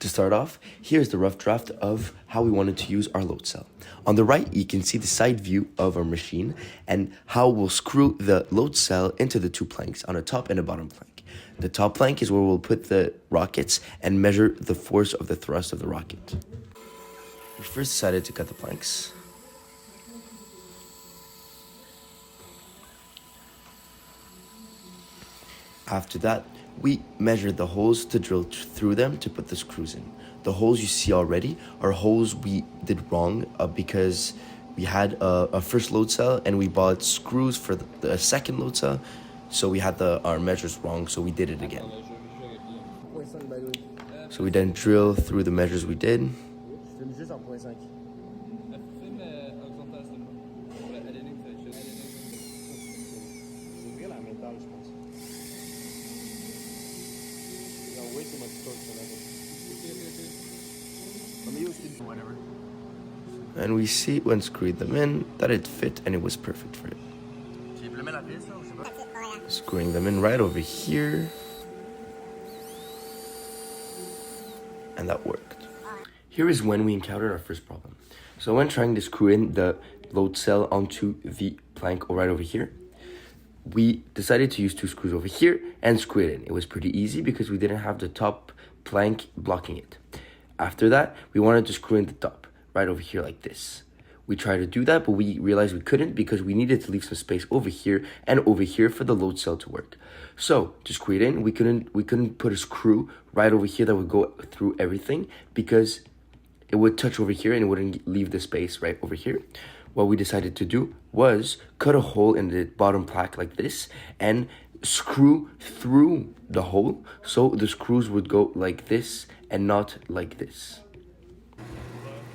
To start off, here's the rough draft of how we wanted to use our load cell. On the right, you can see the side view of our machine and how we'll screw the load cell into the two planks on a top and a bottom plank. The top plank is where we'll put the rockets and measure the force of the thrust of the rocket. We first decided to cut the planks. After that, we measured the holes to drill through them to put the screws in. The holes you see already are holes we did wrong because we had a first load cell and we bought screws for the second load cell, so we had our measures wrong, so we did it again. So we then drill through the measures we did. And we see when screwed them in that it fit and it was perfect for it. Screwing them in right over here. And that worked. Here is when we encountered our first problem. So when trying to screw in the load cell onto the plank right over here, we decided to use two screws over here and screw it in. It was pretty easy because we didn't have the top plank blocking it. After that, we wanted to screw in the top right over here like this. We tried to do that, but we realized we couldn't because we needed to leave some space over here and over here for the load cell to work. So to screw it in, we couldn't put a screw right over here that would go through everything because it would touch over here and it wouldn't leave the space right over here. What we decided to do was cut a hole in the bottom plaque like this and screw through the hole so the screws would go like this and not like this.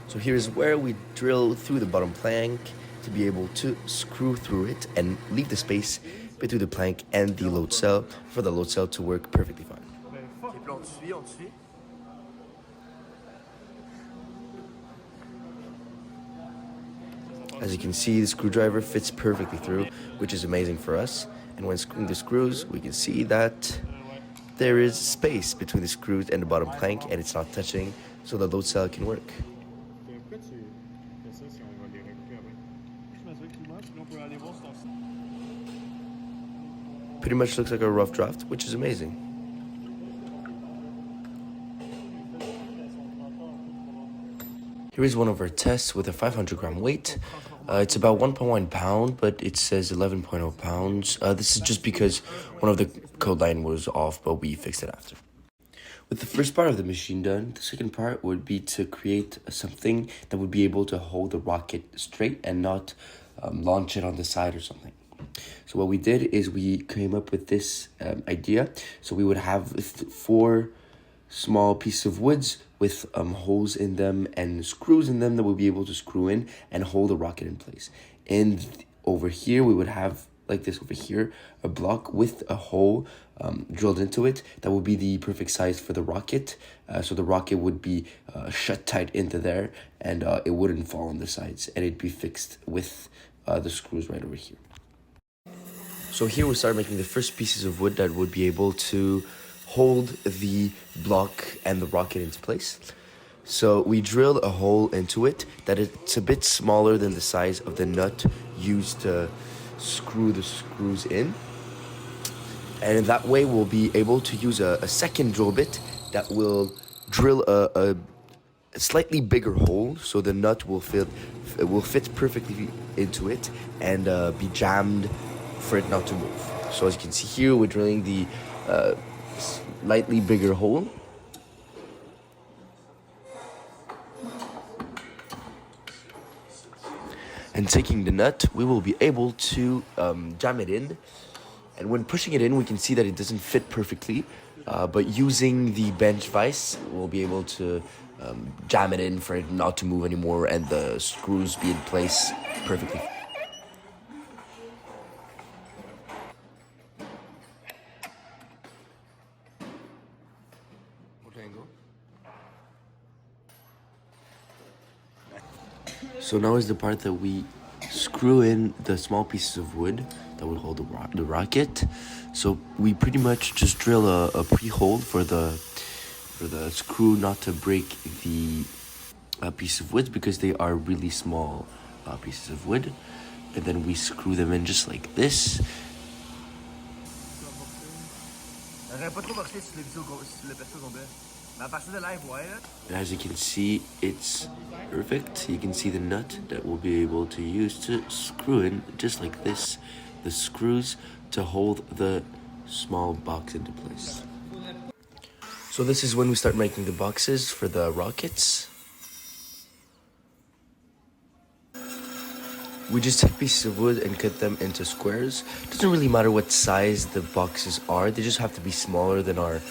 So here's where we drill through the bottom plank to be able to screw through it and leave the space between the plank and the load cell for the load cell to work perfectly fine. As you can see, the screwdriver fits perfectly through, which is amazing for us. And when screwing the screws, we can see that there is space between the screws and the bottom plank and it's not touching, so the load cell can work. Pretty much looks like a rough draft, which is amazing. Here is one of our tests with a 500-gram weight. It's about 1.1 pound, but it says 11.0 pounds. This is just because one of the code line was off, but we fixed it after. With the first part of the machine done, the second part would be to create something that would be able to hold the rocket straight and not launch it on the side or something. So what we did is we came up with this idea. So we would have 4 small pieces of woods with holes in them and screws in them that we'll be able to screw in and hold the rocket in place. And over here, we would have, like this over here, a block with a hole drilled into it that would be the perfect size for the rocket. So the rocket would be shut tight into there and it wouldn't fall on the sides and it'd be fixed with the screws right over here. So here we start making the first pieces of wood that would be able to hold the block and the rocket into place. So we drilled a hole into it that it's a bit smaller than the size of the nut used to screw the screws in. And that way we'll be able to use a second drill bit that will drill a slightly bigger hole so the nut will fit perfectly into it and be jammed for it not to move. So as you can see here, we're drilling the slightly bigger hole. And taking the nut, we will be able to jam it in. And when pushing it in, we can see that it doesn't fit perfectly. But using the bench vise, we'll be able to jam it in for it not to move anymore and the screws be in place perfectly. So now is the part that we screw in the small pieces of wood that would hold the rocket. So we pretty much just drill a pre-hole for the for the screw not to break the piece of wood because they are really small pieces of wood. And then we screw them in just like this. And as you can see, it's perfect. You can see the nut that we'll be able to use to screw in just like this, the screws to hold the small box into place. So this is when we start making the boxes for the rockets. We just take pieces of wood and cut them into squares. It doesn't really matter what size the boxes are. They just have to be smaller than our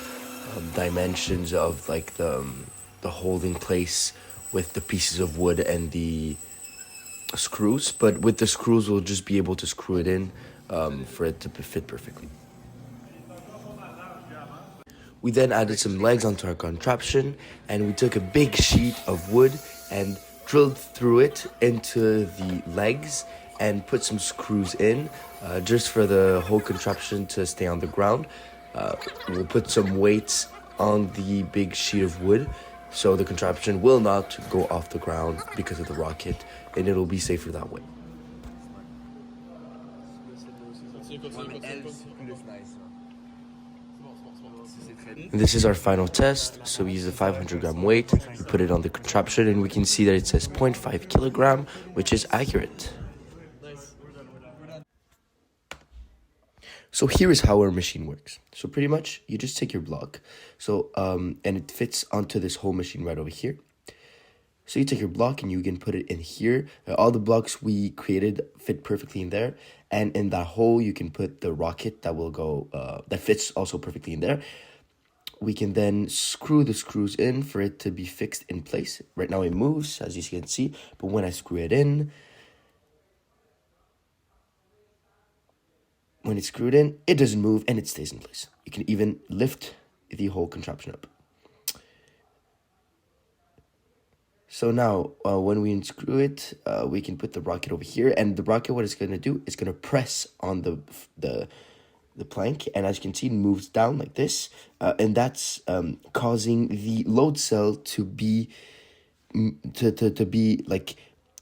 dimensions of like the holding place with the pieces of wood and the screws. But with the screws, we'll just be able to screw it in for it to fit perfectly. We then added some legs onto our contraption, and we took a big sheet of wood and drilled through it into the legs and put some screws in just for the whole contraption to stay on the ground. We'll put some weights on the big sheet of wood so the contraption will not go off the ground because of the rocket, and it'll be safer that way. And this is our final test. So we use a 500-gram weight, we put it on the contraption, and we can see that it says 0.5 kilogram, which is accurate. So here is how our machine works. So pretty much, you just take your block, and it fits onto this whole machine right over here. So you take your block and you can put it in here. All the blocks we created fit perfectly in there, and in that hole you can put the rocket that will go, that fits also perfectly in there. We can then screw the screws in for it to be fixed in place. Right now it moves, as you can see, but when I screw it in, when it's screwed in, it doesn't move and it stays in place. You can even lift the whole contraption up. So now, when we unscrew it, we can put the rocket over here, and the rocket, what it's going to do, is going to press on the plank, and as you can see, it moves down like this, and that's causing the load cell to be like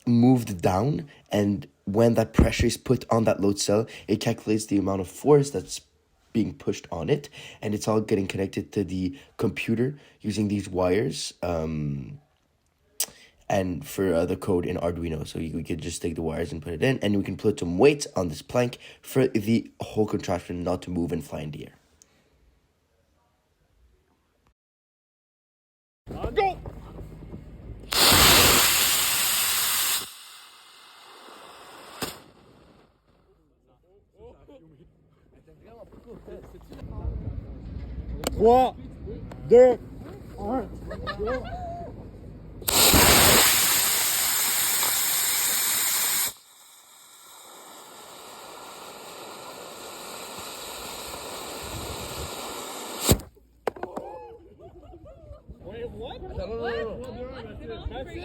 moved down. And when that pressure is put on that load cell, it calculates the amount of force that's being pushed on it, and it's all getting connected to the computer using these wires. And for the code in Arduino, so we could just take the wires and put it in, and we can put some weights on this plank for the whole contraption not to move and fly in the air. Go! Trois, deux, un, go!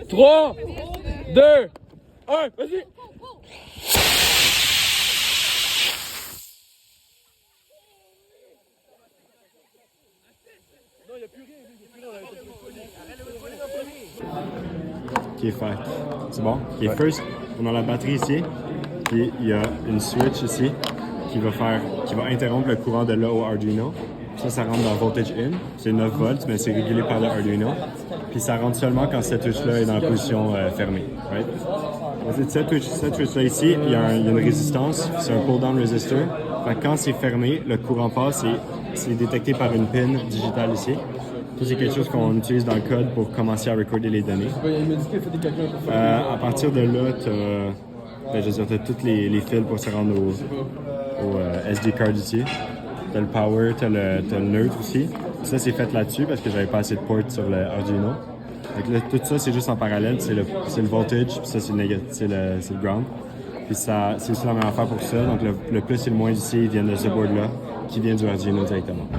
3, 2, 1, vas-y! Qui est fait. C'est bon? Qui est first, on a la batterie ici, puis il y a une switch ici qui va interrompre le courant de là au Arduino. Ça rentre dans voltage in, c'est 9 volts, mais c'est régulé par le Arduino. Puis ça rentre seulement quand cette switch-là est dans la position fermée. Right? Cette switch-là ici, il y a une résistance, c'est un pull-down resistor. Fait que quand c'est fermé, le courant passe et c'est détecté par une pin digitale ici. Ça, c'est quelque chose qu'on utilise dans le code pour commencer à recorder les données. À partir de là, tu as tous les fils pour se rendre au SD card ici. T'as le power, t'as le neutre aussi. Ça, c'est fait là-dessus parce que j'avais pas assez de ports sur le Arduino. Donc là, tout ça, c'est juste en parallèle. C'est le voltage, puis ça, c'est le ground. Puis ça, c'est aussi la même affaire pour ça. Donc le plus et le moins ici, ils viennent de ce board-là, qui vient du Arduino directement.